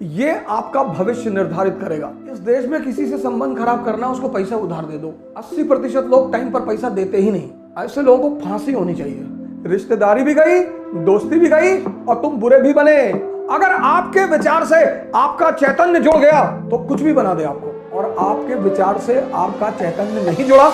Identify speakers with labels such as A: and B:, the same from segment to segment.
A: ये आपका भविष्य निर्धारित करेगा। इस देश में किसी से संबंध खराब करना, उसको पैसा उधार दे दो। 80% लोग टाइम पर पैसा देते ही नहीं। ऐसे लोगों को फांसी होनी चाहिए। रिश्तेदारी भी गई, दोस्ती भी गई और तुम बुरे भी बने। अगर आपके विचार से आपका चैतन्य जुड़ गया तो कुछ भी बना दे आपको, और आपके विचार से आपका चैतन्य नहीं जुड़ा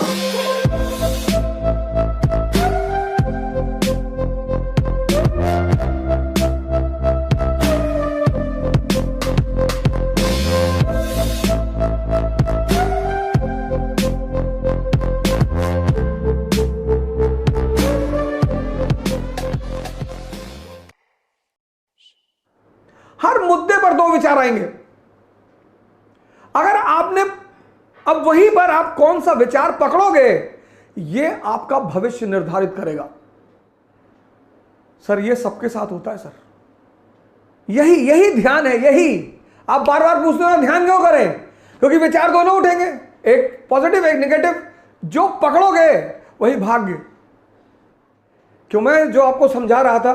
A: हर मुद्दे पर दो विचार आएंगे। अगर आपने अब वहीं पर आप कौन सा विचार पकड़ोगे, यह आपका भविष्य निर्धारित करेगा। सर ये सबके साथ होता है सर, यही ध्यान है। यही आप बार बार पूछते हो ध्यान क्यों करें, क्योंकि विचार दोनों उठेंगे, एक पॉजिटिव एक नेगेटिव। जो पकड़ोगे वही भाग्य। क्यों मैं जो आपको समझा रहा था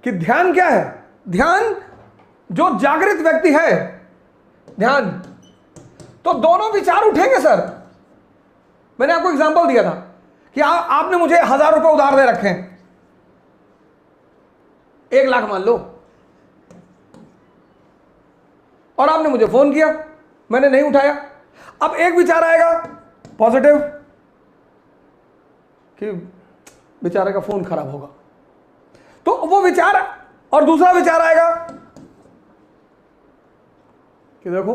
A: कि ध्यान क्या है, ध्यान जो जागृत व्यक्ति है, ध्यान तो दोनों विचार उठेंगे सर। मैंने आपको एग्जांपल दिया था कि आपने मुझे 1000 रुपए उधार दे रखे हैं, 1 लाख मान लो, और आपने मुझे फोन किया, मैंने नहीं उठाया। अब एक विचार आएगा पॉजिटिव कि बेचारे का फोन खराब होगा, तो वो विचार, और दूसरा विचार आएगा कि देखो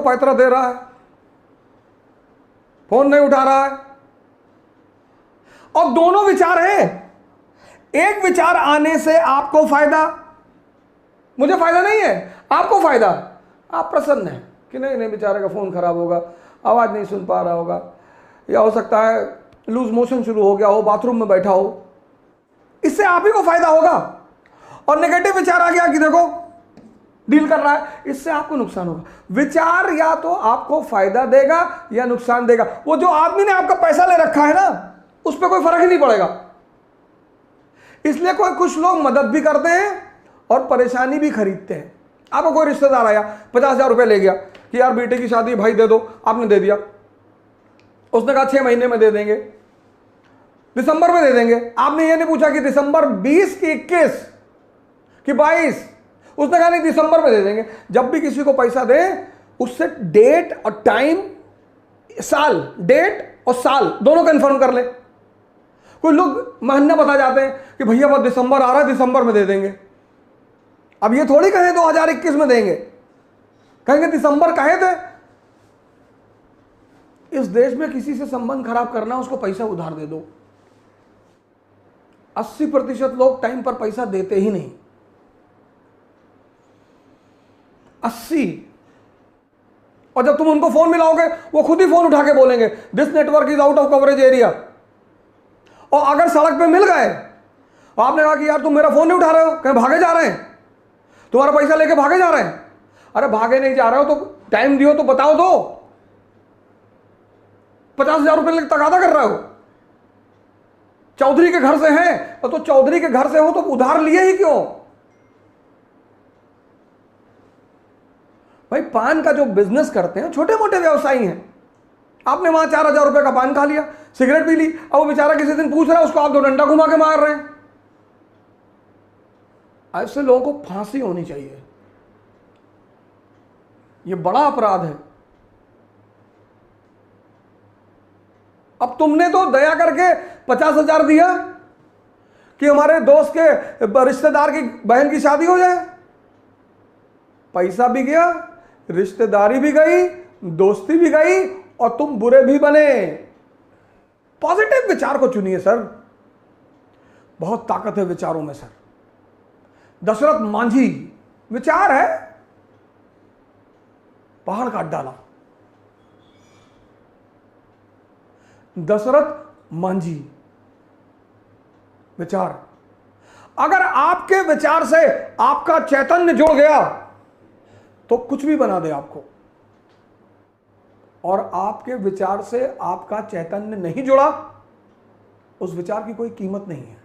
A: पैतरा दे रहा है, फोन नहीं उठा रहा है। और दोनों विचार हैं। एक विचार आने से आपको फायदा, मुझे फायदा नहीं है, आपको फायदा। आप प्रसन्न हैं कि नहीं बेचारे का फोन खराब होगा, आवाज नहीं सुन पा रहा होगा, या हो सकता है लूज मोशन शुरू हो गया हो, बाथरूम में बैठा हो, इससे आप ही को फायदा होगा। और नेगेटिव विचार आ गया कि देखो डील कर रहा है, इससे आपको नुकसान होगा। विचार या तो आपको फायदा देगा या नुकसान देगा। वो जो आदमी ने आपका पैसा ले रखा है ना, उस पर कोई फर्क ही नहीं पड़ेगा। इसलिए कुछ लोग मदद भी करते हैं और परेशानी भी खरीदते हैं। आपको कोई रिश्तेदार आया, 50,000 रुपए ले गया कि यार बेटे की शादी भाई दे दो, आपने दे दिया। उसने कहा 6 महीने में दे देंगे, दिसंबर में दे देंगे। आपने ये नहीं पूछा कि दिसंबर 20 की 21 कि 22, उसने कहा नहीं दिसंबर में दे देंगे। जब भी किसी को पैसा दे, उससे डेट और टाइम, साल, डेट और साल दोनों कंफर्म कर ले। कोई लोग महीना बता जाते हैं कि भैया वो दिसंबर आ रहा है, दिसंबर में दे देंगे। अब ये थोड़ी कहें 2021 में देंगे, कहेंगे दिसंबर कहे थे। इस देश में किसी से संबंध खराब करना, उसको पैसा उधार दे दो। 80% लोग टाइम पर पैसा देते ही नहीं। 80। और जब तुम उनको फोन मिलाओगे, वो खुद ही फोन उठा के बोलेंगे this network is out of coverage area. और अगर सड़क पे मिल गए और आपने कहा कि यार तुम मेरा फोन नहीं उठा रहे हो, कहीं भागे जा रहे हैं, तुम्हारा पैसा लेके भागे जा रहे हैं। अरे भागे नहीं जा रहे हो तो टाइम दियो तो बताओ दो। 50,000 रुपए लेके तगादा कर रहे हो, चौधरी के घर से हैं, तो चौधरी के घर से हो तो उधार लिए ही क्यों भाई। पान का जो बिजनेस करते हैं, छोटे मोटे व्यवसायी हैं, आपने वहां 4,000 रुपए का पान खा लिया, सिगरेट पी ली, अब वो बेचारा किसी दिन पूछ रहा है, उसको आप 2 डंडा घुमा के मार रहे हैं। ऐसे लोगों को फांसी होनी चाहिए। ये बड़ा अपराध है। अब तुमने तो दया करके 50,000 दिया कि हमारे दोस्त के रिश्तेदार की बहन की शादी हो जाए। पैसा भी गया, रिश्तेदारी भी गई, दोस्ती भी गई, और तुम बुरे भी बने। पॉजिटिव विचार को चुनिए सर, बहुत ताकत है विचारों में सर। दशरथ मांझी विचार है, पहाड़ काट डाला। दशरथ मांझी विचार। अगर आपके विचार से आपका चैतन्य जुड़ गया तो कुछ भी बना दे आपको, और आपके विचार से आपका चैतन्य नहीं जुड़ा, उस विचार की कोई कीमत नहीं है।